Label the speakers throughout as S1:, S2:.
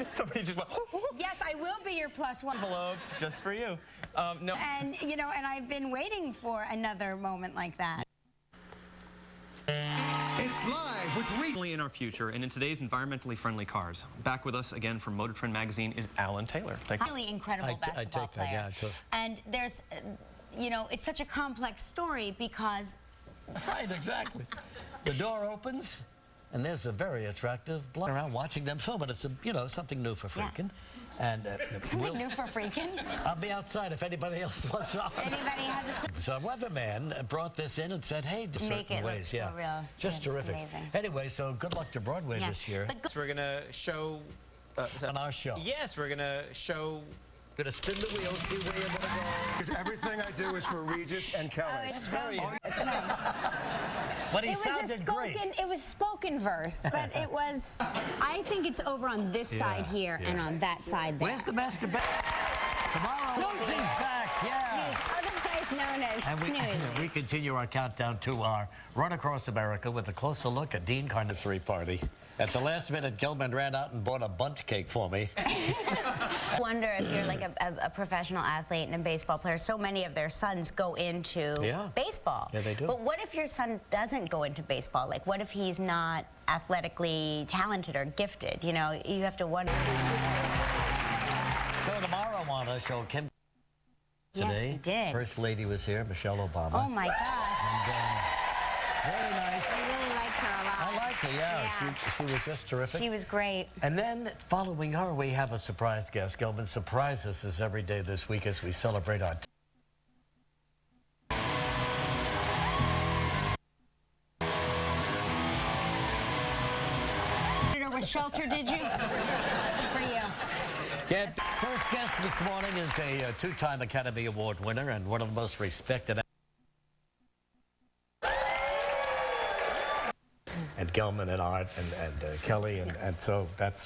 S1: Somebody just went,
S2: Yes, I will be your +1
S1: envelope just for you. No.
S2: And, you know, and I've been waiting for another moment like that.
S3: It's live with
S1: In our future and in today's environmentally friendly cars. Back with us again from Motor Trend magazine is Alan Taylor. Thank you.
S2: Really incredible basketball player.
S4: Yeah,
S2: and there's, you know, it's such a complex story because...
S4: Right, exactly. The door opens, and there's a very attractive blonde around watching them film, but it's, you know, something new for freaking. And
S2: something new for freaking?
S4: I'll be outside if anybody else wants to.
S2: Anybody has a...
S4: So weatherman brought this in and said, hey,
S2: make it look so real.
S4: Just terrific.
S2: Amazing.
S4: Anyway, so good luck to Broadway this year.
S1: So we're going to show...
S4: on our show.
S1: Yes, we're going to show...
S4: Gonna spin the wheels, see where you're gonna go.
S3: Because everything I do is for Regis and Kelly.
S2: Oh, it's very...
S4: But he sounded great.
S2: It was spoken verse, but it was... I think it's over on this side here and on that side there.
S4: Where's the master Tomorrow, Lucy's back,
S2: Otherwise known as
S4: and we continue our countdown to our run across America with a closer look at Dean Carnessary party. At the last minute, Gilman ran out and bought a bundt cake for me.
S2: I wonder if you're like a professional athlete and a baseball player. So many of their sons go into baseball.
S4: Yeah, they do.
S2: But what if your son doesn't go into baseball? Like, what if he's not athletically talented or gifted? You know, you have to wonder.
S4: So tomorrow on our show, Kim. Today,
S2: yes, we did.
S4: First Lady was here, Michelle Obama.
S2: Oh my gosh.
S4: And, very nice.
S2: I really liked her a lot.
S4: I liked her, yeah. She was just terrific.
S2: She was great.
S4: And then following her, we have a surprise guest. Gilman surprises us every day this week as we celebrate our...
S2: With shelter, did you? Good for you.
S4: Yeah, first guest this morning is a two-time Academy Award winner and one of the most respected. And Gilman and Art and Kelly, and so that's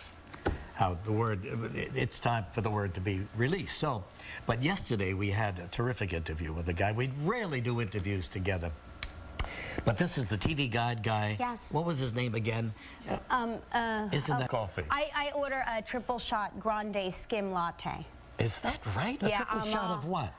S4: how the word, it's time for the word to be released. So, but yesterday we had a terrific interview with a guy. We rarely do interviews together. But this is the TV Guide guy.
S2: Yes.
S4: What was his name again? Isn't that coffee?
S2: I order a triple shot grande skim latte.
S4: Is that right? A triple shot of what?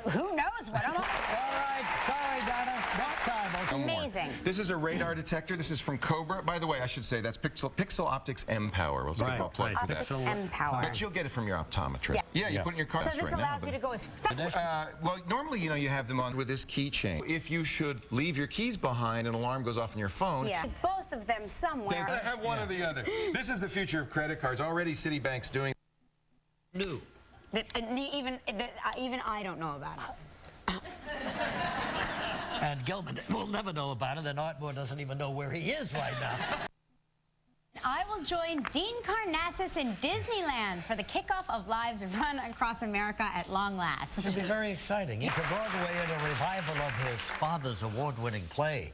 S2: Who knows what I'm...
S4: All right, sorry, Donna. Not time.
S2: Amazing.
S3: This is a radar detector. This is from Cobra. By the way, I should say that's Pixel Optics M Power. We'll see if I'll play for that.
S2: Optics M Power.
S3: But you'll get it from your optometrist.
S2: Yeah,
S3: you put in your car
S2: So this allows you to go as fast.
S3: Well, normally, you know, you have them on with this keychain. If you should leave your keys behind, an alarm goes off on your phone.
S2: Yeah, it's both of them somewhere.
S3: I have one or the other. This is the future of credit cards. Already Citibank's doing
S4: New.
S2: Even I don't know about it.
S4: And Gilman will never know about it, and Artmore doesn't even know where he is right now.
S2: I will join Dean Carnassus in Disneyland for the kickoff of Live's Run Across America at long last.
S4: It'll be very exciting. To Broadway in a revival of his father's award-winning play,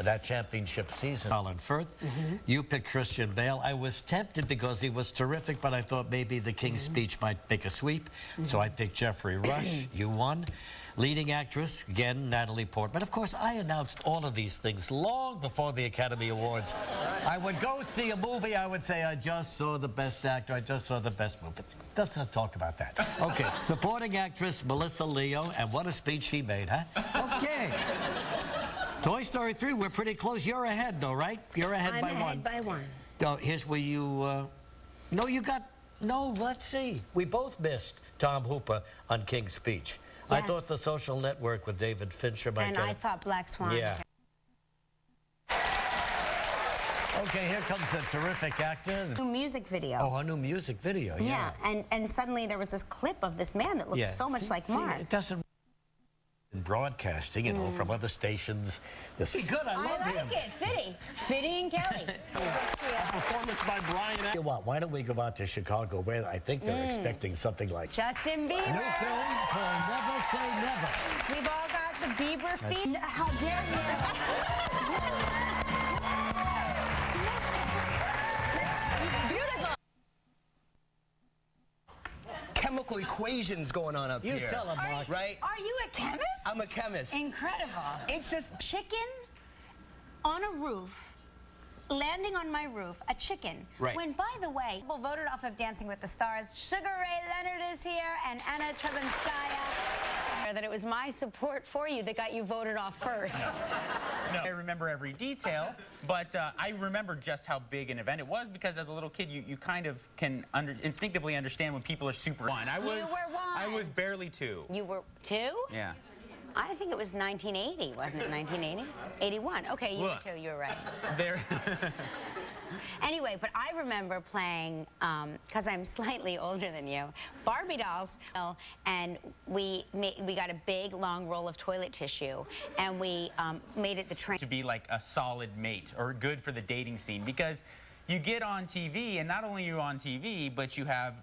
S4: that championship season. Colin Firth, you picked Christian Bale. I was tempted because he was terrific, but I thought maybe the King's Speech might make a sweep. So I picked Jeffrey Rush. You won. Leading actress, again, Natalie Portman. Of course, I announced all of these things long before the Academy Awards. I would go see a movie, I would say, I just saw the best actor, I just saw the best movie. Let's not talk about that. Okay, supporting actress, Melissa Leo, and what a speech she made, huh? Okay. Toy Story 3, we're pretty close. You're ahead, though, right? You're ahead by one.
S2: I'm ahead by one.
S4: No, here's where you, no, you got, no, let's see. We both missed Tom Hooper on King's Speech.
S2: Yes.
S4: I thought The Social Network with David Fincher might
S2: And I thought Black Swan.
S4: Yeah. Okay, here comes a terrific actor.
S2: New music video.
S4: Oh, a new music video, yeah.
S2: And suddenly there was this clip of this man that looked so much like Mark.
S4: It doesn't... In broadcasting, you know, from other stations. This is good, I love him.
S2: I like it. Fitty. Fitty and Kelly.
S4: A performance by Brian. You know what, why don't we go out to Chicago, where I think they're expecting something like...
S2: Justin Bieber.
S4: New film called Never Say Never.
S2: We've all got the Bieber feet. How dare you? Beautiful.
S5: Chemical equations going on up here.
S4: You tell him, Mark.
S5: Right?
S2: Are you a chemist?
S5: I'm a chemist.
S2: Incredible.
S5: It's just
S2: chicken on a roof landing on my roof, a chicken.
S5: Right.
S2: When, by the way, people voted off of Dancing with the Stars. Sugar Ray Leonard is here and Anna Trebunskaya. That it was my support for you that got you voted off first.
S6: No, I remember every detail, but I remember just how big an event it was because as a little kid, you kind of can instinctively understand when people are super one.
S2: You were one.
S6: I was barely 2.
S2: You were 2?
S6: Yeah.
S2: I think it was 1980, wasn't it? 1980? 81. Okay, you were 2. You were right.
S6: There.
S2: Anyway, but I remember playing, because I'm slightly older than you, Barbie dolls, and we got a big, long roll of toilet tissue, and we made it the train.
S6: To be like a solid mate or good for the dating scene because you get on TV, and not only are you on TV, but you have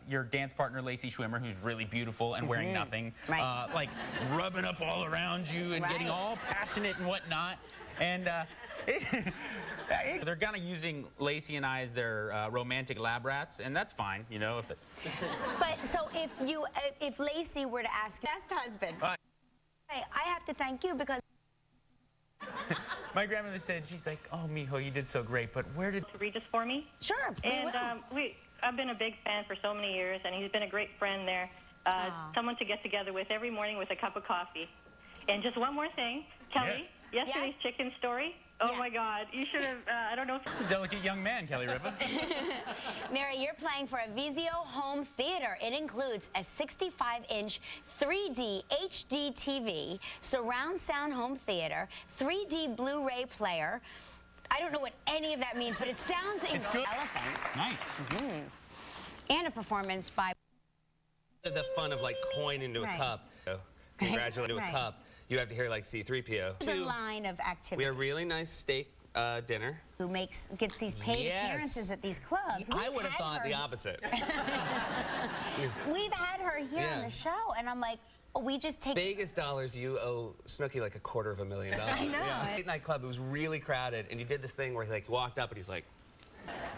S6: your dance partner, Lacey Schwimmer, who's really beautiful and wearing nothing,
S2: Right.
S6: like rubbing up all around you and getting all passionate and whatnot. And they're kind of using Lacey and I as their romantic lab rats, and that's fine, you know.
S2: But so if Lacey were to ask best husband, hey, I have to thank you because
S6: My grandmother said, she's like, oh, mijo, you did so great, but where did...
S7: To read this for me?
S2: sure,
S7: And I've been a big fan for so many years, and he's been a great friend there. Someone to get together with every morning with a cup of coffee. And just one more thing, Kelly, yesterday's chicken story. Oh, my God. You should have, I don't know if...
S6: A delicate young man, Kelly Ripa.
S2: Mary, you're playing for a Vizio home theater. It includes a 65-inch 3D HD TV, surround sound home theater, 3D Blu-ray player. I don't know what any of that means, but it sounds incredible. Elephants.
S6: Nice.
S2: And a performance by...
S8: The fun of like coin into a cup. Congratulate into a cup. You have to hear like C-3PO.
S2: The line of activity.
S8: We had a really nice steak dinner.
S2: Who gets these paid appearances at these clubs.
S8: I would have thought the opposite.
S2: We've had her here on the show, and I'm like, we just take...
S8: Vegas dollars, you owe Snooki like $250,000.
S2: I know.
S8: Late night club, it was really crowded, and you did this thing where he like walked up and he's like,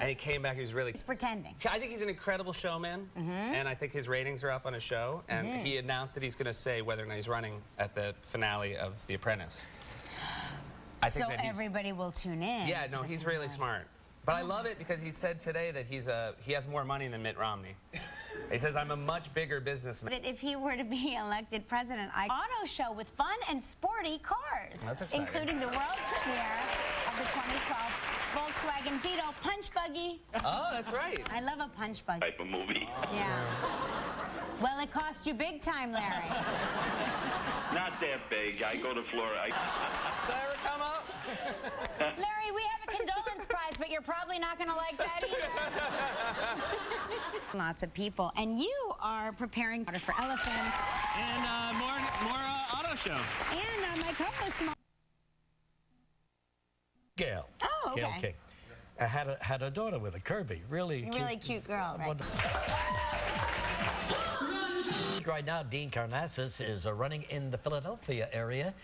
S8: and he came back, he was really...
S2: He's pretending.
S8: I think he's an incredible showman, and I think his ratings are up on his show, and he announced that he's going to say whether or not he's running at the finale of The Apprentice. I think that
S2: everybody will tune in.
S8: Yeah, no, he's really smart. But I love it because he said today that he has more money than Mitt Romney. He says, I'm a much bigger businessman.
S2: But if he were to be elected president, auto show with fun and sporty cars.
S8: That's exciting.
S2: Including the world premiere of the 2012 Volkswagen Beetle punch buggy.
S8: Oh, that's right.
S2: I love a punch buggy.
S9: Type of movie.
S2: Yeah. Well, it cost you big time, Larry.
S9: Not that big. I go to Florida.
S8: Sarah, come up.
S2: Larry, we have a condolence prize, but you're probably not going to like that either. Lots of people. And you are preparing for elephants.
S6: And more auto show.
S2: And my co-host tomorrow.
S4: Gail.
S2: Oh, okay.
S4: Gail King. I had a daughter with a Kirby. Really
S2: cute girl, right?
S4: Right now, Dean Karnazes is running in the Philadelphia area.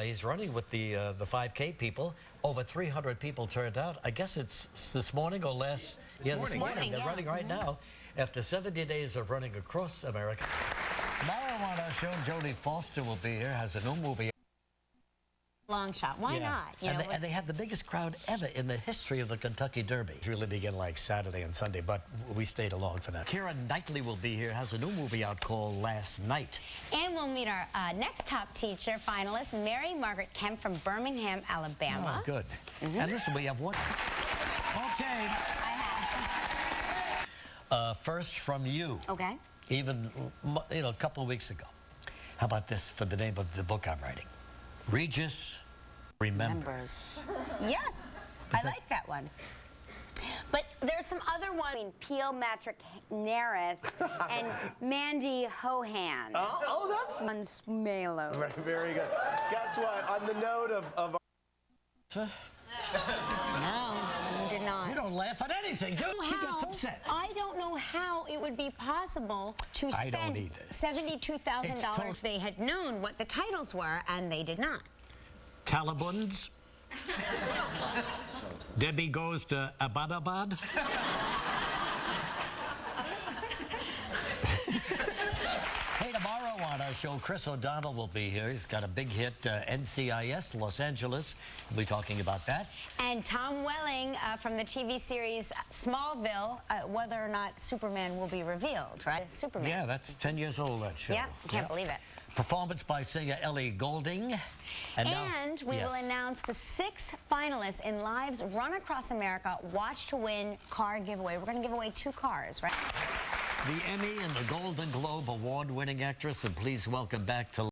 S4: He's running with the 5K people. Over 300 people turned out. I guess it's this morning or last. This morning. They're running right now after 70 days of running across America. Tomorrow on our show, Jodie Foster will be here. Has a new movie.
S2: Long shot. Why not? You know,
S4: and they had the biggest crowd ever in the history of the Kentucky Derby. It really began like Saturday and Sunday, but we stayed along for that. Keira Knightley will be here, has a new movie out called Last Night.
S2: And we'll meet our next top teacher finalist, Mary Margaret Kemp from Birmingham, Alabama.
S4: Oh, good. And listen, we have one. Okay.
S2: I have.
S4: First from you.
S2: Okay.
S4: Even, a couple of weeks ago. How about this for the name of the book I'm writing? Regis Remembers.
S2: Yes, I like that one. But there's some other ones. Peel Matrick Naris and Mandy Hohan.
S5: Oh, that's...
S2: Unsmalo.
S5: Very good. Guess what? On the note of
S2: No, you did not.
S4: You don't laugh at anything, do you? She gets upset.
S2: I don't know how it would be possible to
S4: I don't
S2: spend
S4: either.
S2: $72,000. They had known what the titles were, and they did not.
S4: Talibans. Debbie goes to Abbottabad. Hey, tomorrow Tomorrow on our show, Chris O'Donnell will be here. He's got a big hit, NCIS, Los Angeles. We'll be talking about that.
S2: And Tom Welling from the TV series Smallville, whether or not Superman will be revealed, right? Superman.
S4: Yeah, that's 10 years old, that show.
S2: Yeah, can't believe it.
S4: Performance by singer Ellie Goulding.
S2: And we will announce the 6 finalists in Live's Run Across America Watch to Win car giveaway. We're going to give away 2 cars, right?
S4: The Emmy and the Golden Globe award-winning actress, and please welcome back to